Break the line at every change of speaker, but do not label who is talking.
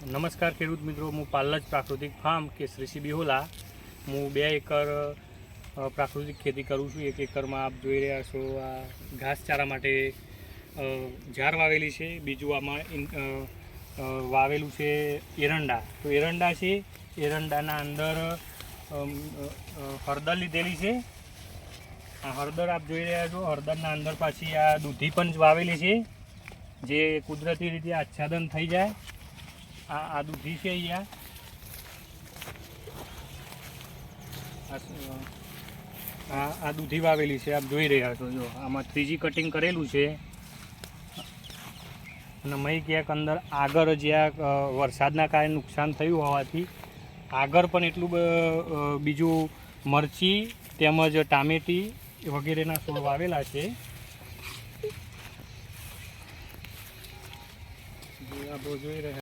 નમસ્કાર ખેડૂત મિત્રો, હું પાલજ પ્રાકૃતિક ફાર્મ કેસરી બિહોલા હું 2 એકર પ્રાકૃતિક ખેતી કરું છું। 1 એકરમાં આપ જોઈ રહ્યા છો આ ઘાસચારા માટે ઝાર વાવેલી છે। બીજું આમાં વાવેલું છે એરંડા। તો એરંડા છે, એરંડાના અંદર હળદર લીધેલી છે। આ હળદર આપ જોઈ રહ્યા છો। હળદરના અંદર પાછી આ દૂધી પણ વાવેલી છે, જે કુદરતી રીતે આચ્છાદન થઈ જાય। આ દૂધી છે અહીંયા આ દૂધી વાવેલી છે, આપ જોઈ રહ્યા છો। જો આમાં 3G કટિંગ કરેલું છે અને મય ક્યાંક અંદર આગળ જ્યાં વરસાદના કારણે નુકસાન થયું હોવાથી આગળ પણ એટલું બીજું મરચી તેમજ ટામેટી વગેરેના છોડ વાવેલા છે। જે આપ જોઈ રહ્યા